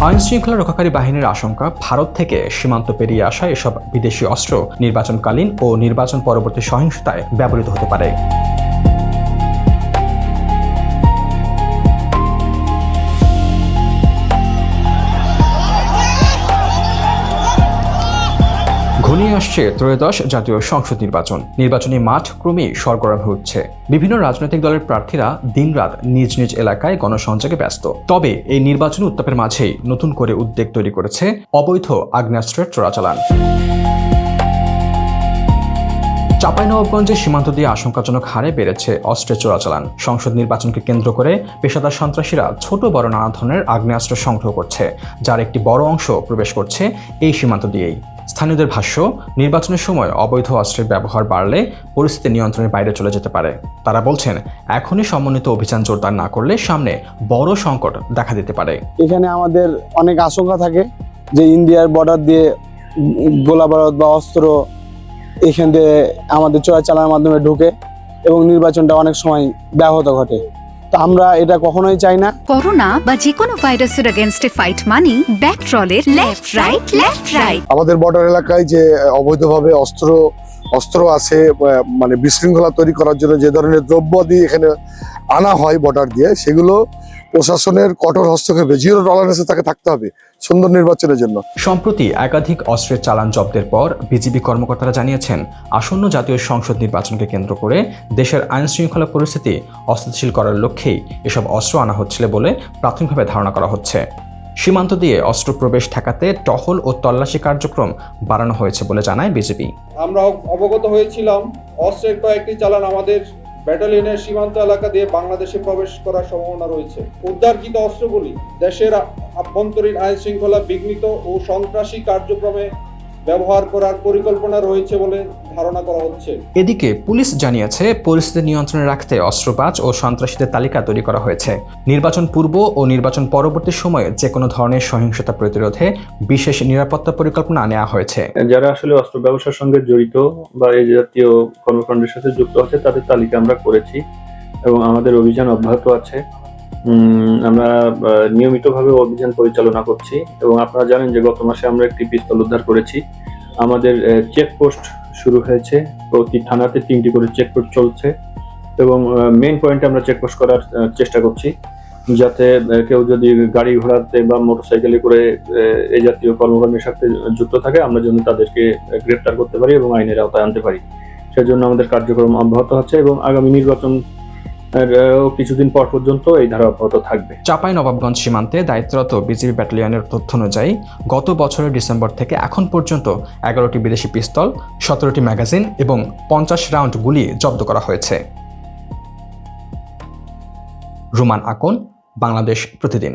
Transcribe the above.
আইনশৃঙ্খলা রক্ষাকারী বাহিনীর আশঙ্কা, ভারত থেকে সীমান্ত পেরিয়ে আসা এসব বিদেশি অস্ত্র নির্বাচনকালীন ও নির্বাচন পরবর্তী সহিংসতায় ব্যবহৃত হতে পারে। ঘনিয়ে আসছে ত্রয়োদশ জাতীয় সংসদ নির্বাচনী মাঠ ক্রমেই সরগরম হয়ে উঠছে। বিভিন্ন রাজনৈতিক দলের প্রার্থীরা দিনরাত নিজ নিজ এলাকায় গণসংযোগে ব্যস্ত। তবে এই নির্বাচনী উত্তাপের মাঝেই নতুন করে উদ্বেগ তৈরি করেছে অবৈধ আগ্নেয়াস্ত্রের চোরাচালান। চাঁপাইনবাবগঞ্জের সীমান্ত দিয়ে আশঙ্কাজনক হারে বেড়েছে অস্ত্রের চোরাচালান। সংসদ নির্বাচনকে কেন্দ্র করে পেশাদার সন্ত্রাসীরা ছোট বড় নানা ধরনের আগ্নেয়াস্ত্র সংগ্রহ করছে, যার একটি বড় অংশ প্রবেশ করছে এই সীমান্ত দিয়েই। স্থানীয়দের ভাষ্য, নির্বাচনের সময় অবৈধ অস্ত্রের ব্যবহার বাড়লে পরিস্থিতি নিয়ন্ত্রণের বাইরে চলে যেতে পারে। তারা বলছেন, এখনই সমন্বিত অভিযান জোরদার না করলে সামনে বড় সংকট দেখা দিতে পারে। এখানে আমাদের অনেক আশঙ্কা থাকে যে ইন্ডিয়ার বর্ডার দিয়ে গোলাবারুদ বা অস্ত্র এখান দিয়ে আমাদের চোরাচালানের মাধ্যমে ঢুকে এবং নির্বাচনটা অনেক সময় ব্যাহত ঘটে। তো আমরা এটা কখনোই চাই না। করোনা বা যে কোনো ভাইরাসের এগেইনস্টে ফাইট মানি ব্যাকট্রলের লেফট রাইট। আমাদের বর্ডার এলাকায় যে অবৈধভাবে অস্ত্র আছে, মানে বিশৃঙ্খলা তৈরি করার জন্য যে ধরনের দ্রব্যাদি এখানে আনা হয় বর্ডার দিয়ে, সেগুলো প্রশাসনের কঠোর হস্তক্ষেপে জিরো টলারেন্সে তাকে থাকতে হবে সুন্দর নির্বাচনের জন্য। সম্প্রতি একাধিক অস্ত্রের চালান জব্দের পর বিজিবি কর্মকর্তারা জানিয়েছেন, আসন্ন জাতীয় সংসদ নির্বাচনকে কেন্দ্র করে দেশের আইন শৃঙ্খলা পরিস্থিতি অস্থিতিশীল করার লক্ষ্যেই এসব অস্ত্র আনা হচ্ছিল বলে প্রাথমিকভাবে ধারণা করা হচ্ছে। সীমান্ত দিয়ে অস্ত্র প্রবেশ ঠেকাতে টহল ও তল্লাশি কার্যক্রম বাড়ানো হয়েছে বলে জানায় বিজিবি। আমরা অবগত হয়েছিলাম অস্ত্রের কয়েকটি চালান আমাদের ব্যাটালিয়নের সীমান্ত এলাকা দিয়ে বাংলাদেশে প্রবেশ করার সম্ভাবনা রয়েছে। উদ্ধারকৃত অস্ত্রগুলি দেশের আভ্যন্তরীণ আইন শৃঙ্খলা বিঘ্নিত ও সন্ত্রাসী কার্যক্রমে ব্যবহার করার পরিকল্পনা রয়েছে বলে ধারণা করা হচ্ছে। এদিকে পুলিশ জানিয়েছে, পরিস্থিতি নিয়ন্ত্রণে রাখতে অস্ত্রবাজ ও সন্ত্রাসীদের তালিকা তৈরি করা হয়েছে। নির্বাচন পূর্ব ও নির্বাচন পরবর্তী সময়ে যে কোনো ধরনের সহিংসতা প্রতিরোধে বিশেষ নিরাপত্তা পরিকল্পনা নেওয়া হয়েছে। যারা আসলে অস্ত্র ব্যবসার সঙ্গে জড়িত বা এই জাতীয় কর্মকাণ্ডের সাথে যুক্ত আছে তাদের তালিকা আমরা করেছি এবং আমাদের অভিযান অব্যাহত আছে। আমরা নিয়মিতভাবে অভিযান পরিচালনা করছি এবং আপনারা জানেন যে গত মাসে আমরা একটি পিস্তল উদ্ধার করেছি। আমাদের চেকপোস্ট শুরু হয়েছে, প্রতি থানাতে 3টি করে চেকপোস্ট চলছে এবং মেইন পয়েন্টে আমরা চেকপোস্ট করার চেষ্টা করছি, যাতে কেউ যদি গাড়ি ঘোড়াতে বা মোটরসাইকেলে করে এই জাতীয় কর্মকাণ্ডের সাথে যুক্ত থাকে আমরা যেন তাদেরকে গ্রেপ্তার করতে পারি এবং আইনের আওতায় আনতে পারি। সেজন্য আমাদের কার্যক্রম অব্যাহত আছে এবং আগামী নির্বাচন কিছুদিন পর পর্যন্ত এই ধারা অব্যাহত থাকবে। চাঁপাইনবাবগঞ্জ সীমান্তে দায়িত্বরত বিজিবি ব্যাটালিয়নের তথ্য অনুযায়ী গত বছরের ডিসেম্বর থেকে এখন পর্যন্ত 11টি বিদেশি পিস্তল, 17টি ম্যাগাজিন এবং 50 রাউন্ড গুলি জব্দ করা হয়েছে। রুমান আকন, বাংলাদেশ প্রতিদিন।